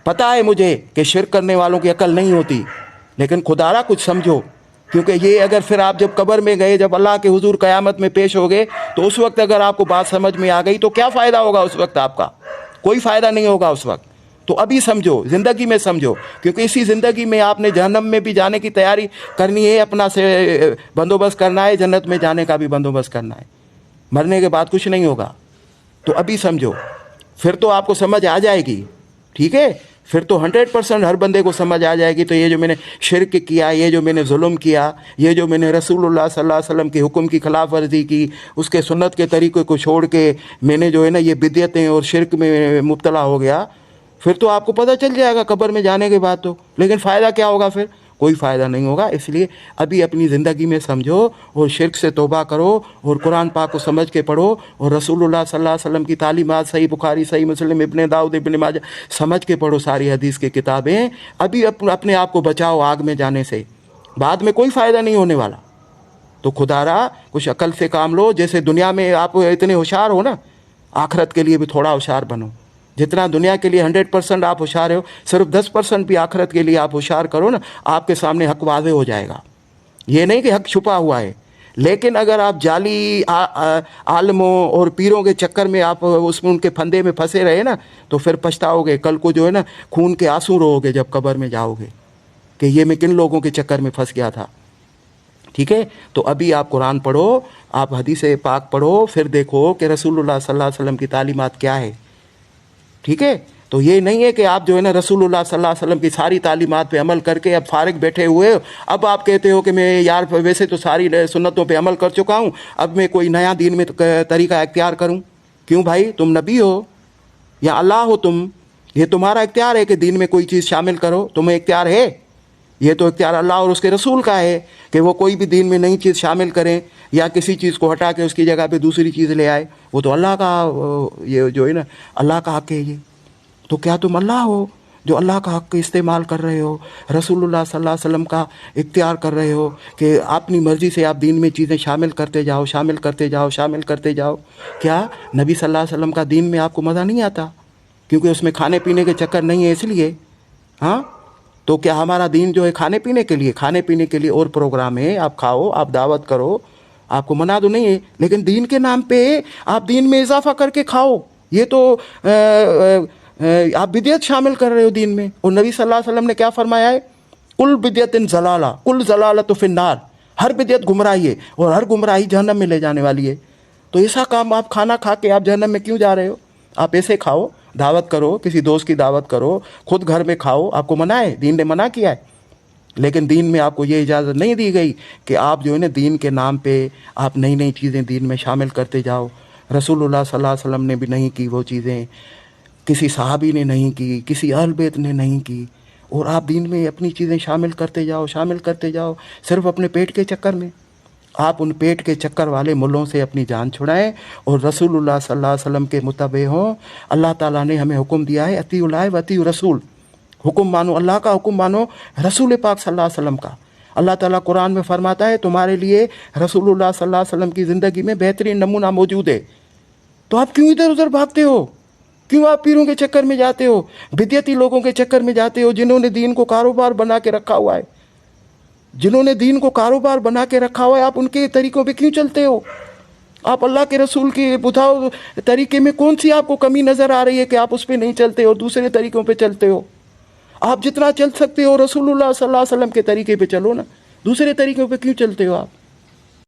پتہ ہے مجھے کہ شرک کرنے والوں کی عقل نہیں ہوتی، لیکن خدارا کچھ سمجھو، کیونکہ یہ اگر پھر آپ جب قبر میں گئے، جب اللہ کے حضور قیامت میں پیش ہو گئے، تو اس وقت اگر آپ کو بات سمجھ میں آ گئی تو کیا فائدہ ہوگا اس وقت؟ آپ کا کوئی فائدہ نہیں ہوگا اس وقت۔ تو ابھی سمجھو، زندگی میں سمجھو، کیونکہ اسی زندگی میں آپ نے جہنم میں بھی جانے کی تیاری کرنی ہے، اپنا سے بندوبست کرنا ہے، جنت میں جانے کا بھی بندوبست کرنا ہے، مرنے کے بعد کچھ نہیں ہوگا۔ تو ابھی سمجھو، پھر تو آپ کو سمجھ آ جائے گی، ٹھیک ہے؟ پھر تو 100% ہر بندے کو سمجھ آ جائے گی۔ تو یہ جو میں نے شرک کیا، یہ جو میں نے ظلم کیا، یہ جو میں نے رسول اللہ صلی اللہ علیہ وسلم کے حکم کی خلاف ورزی کی، اس کے سنت کے طریقے کو چھوڑ کے میں نے جو ہے نا یہ بدعتیں اور شرک میں مبتلا ہو گیا، پھر تو آپ کو پتہ چل جائے گا قبر میں جانے کے بعد تو۔ لیکن فائدہ کیا ہوگا پھر؟ کوئی فائدہ نہیں ہوگا۔ اس لیے ابھی اپنی زندگی میں سمجھو اور شرک سے توبہ کرو اور قرآن پاک کو سمجھ کے پڑھو اور رسول اللہ صلی اللہ علیہ وسلم کی تعلیمات، صحیح بخاری، صحیح مسلم، ابن داؤد، ابن ماجہ، سمجھ کے پڑھو ساری حدیث کی کتابیں۔ ابھی اپنے آپ کو بچاؤ آگ میں جانے سے، بعد میں کوئی فائدہ نہیں ہونے والا۔ تو خدا را کچھ عقل سے کام لو۔ جیسے دنیا میں آپ اتنے ہوشیار ہو نا، آخرت کے لیے بھی تھوڑا ہوشیار بنو۔ جتنا دنیا کے لیے 100% آپ ہوشیار ہو، صرف 10% بھی آخرت کے لیے آپ ہوشیار کرو نا، آپ کے سامنے حق واضح ہو جائے گا۔ یہ نہیں کہ حق چھپا ہوا ہے، لیکن اگر آپ جعلی عالموں اور پیروں کے چکر میں آپ اس میں ان کے پھندے میں پھنسے رہے نا، تو پھر پچھتاؤ گے کل کو، جو ہے نا خون کے آنسو رو گے جب قبر میں جاؤ گے کہ یہ میں کن لوگوں کے چکر میں پھنس گیا تھا۔ ٹھیک ہے؟ تو ابھی آپ قرآن پڑھو، آپ حدیث پاک پڑھو، پھر دیکھو کہ رسول اللہ صلی اللہ علیہ وسلم کی تعلیمات کیا ہے۔ ٹھیک ہے؟ تو یہ نہیں ہے کہ آپ جو ہے نا رسول اللہ صلی اللہ علیہ وسلم کی ساری تعلیمات پہ عمل کر کے اب فارغ بیٹھے ہوئے، اب آپ کہتے ہو کہ میں یار ویسے تو ساری سنتوں پہ عمل کر چکا ہوں، اب میں کوئی نیا دین میں طریقہ اختیار کروں۔ کیوں بھائی؟ تم نبی ہو یا اللہ ہو تم، یہ تمہارا اختیار ہے کہ دین میں کوئی چیز شامل کرو، تمہیں اختیار ہے۔ یہ تو اختیار اللہ اور اس کے رسول کا ہے کہ وہ کوئی بھی دین میں نئی چیز شامل کریں یا کسی چیز کو ہٹا کے اس کی جگہ پہ دوسری چیز لے آئے، وہ تو اللہ کا، یہ جو ہے نا اللہ کا حق ہے یہ۔ تو کیا تم اللہ ہو جو اللہ کا حق استعمال کر رہے ہو، رسول اللہ صلی اللہ علیہ وسلم کا اختیار کر رہے ہو کہ اپنی مرضی سے آپ دین میں چیزیں شامل کرتے جاؤ، شامل کرتے جاؤ، شامل کرتے جاؤ؟ کیا نبی صلی اللہ علیہ وسلم کا دین میں آپ کو مزہ نہیں آتا کیونکہ اس میں کھانے پینے کے چکر نہیں ہے اس لیے؟ ہاں، تو کیا ہمارا دین جو ہے کھانے پینے کے لیے؟ کھانے پینے کے لیے اور پروگرام ہے، آپ کھاؤ، آپ دعوت کرو، آپ کو منع تو نہیں ہے، لیکن دین کے نام پہ آپ دین میں اضافہ کر کے کھاؤ، یہ تو آپ بدعت شامل کر رہے ہو دین میں۔ اور نبی صلی اللہ علیہ وسلم نے کیا فرمایا ہے؟ کل بدعت ضلالہ، کل ضلالۃ فی النار، ہر بدعت گمراہی ہے اور ہر گمراہی جہنم میں لے جانے والی ہے۔ تو ایسا کام آپ کھانا کھا کے آپ جہنم میں کیوں جا رہے ہو؟ آپ ایسے کھاؤ، دعوت کرو، کسی دوست کی دعوت کرو، خود گھر میں کھاؤ، آپ کو منع ہے، دین نے منع کیا ہے۔ لیکن دین میں آپ کو یہ اجازت نہیں دی گئی کہ آپ جو ہے نا دین کے نام پہ آپ نئی نئی چیزیں دین میں شامل کرتے جاؤ۔ رسول اللہ صلی اللہ علیہ وسلم نے بھی نہیں کی وہ چیزیں، کسی صحابی نے نہیں کی، کسی اہل بیت نے نہیں کی، اور آپ دین میں اپنی چیزیں شامل کرتے جاؤ، شامل کرتے جاؤ، صرف اپنے پیٹ کے چکر میں۔ آپ ان پیٹ کے چکر والے ملوں سے اپنی جان چھڑائیں اور رسول اللہ صلی اللہ علیہ وسلم کے متبع ہوں۔ اللہ تعالیٰ نے ہمیں حکم دیا ہے اطیعوا اللہ و اطیعوا رسول، حکم مانو اللہ کا، حکم مانو رسول پاک صلی اللہ علیہ وسلم کا۔ اللہ تعالیٰ قرآن میں فرماتا ہے تمہارے لیے رسول اللہ صلی اللہ علیہ وسلم کی زندگی میں بہترین نمونہ موجود ہے۔ تو آپ کیوں ادھر ادھر بھاگتے ہو؟ کیوں آپ پیروں کے چکر میں جاتے ہو، بدعتی لوگوں کے چکر میں جاتے ہو جنہوں نے دین کو کاروبار بنا کے رکھا ہوا ہے؟ جنہوں نے دین کو کاروبار بنا کے رکھا ہوا ہے، آپ ان کے طریقوں پہ کیوں چلتے ہو؟ آپ اللہ کے رسول کے بتاؤ طریقے میں کون سی آپ کو کمی نظر آ رہی ہے کہ آپ اس پہ نہیں چلتے اور دوسرے طریقوں پہ چلتے ہو؟ آپ جتنا چل سکتے ہو رسول اللہ صلی اللہ علیہ وسلم کے طریقے پہ چلو نا، دوسرے طریقوں پہ کیوں چلتے ہو آپ؟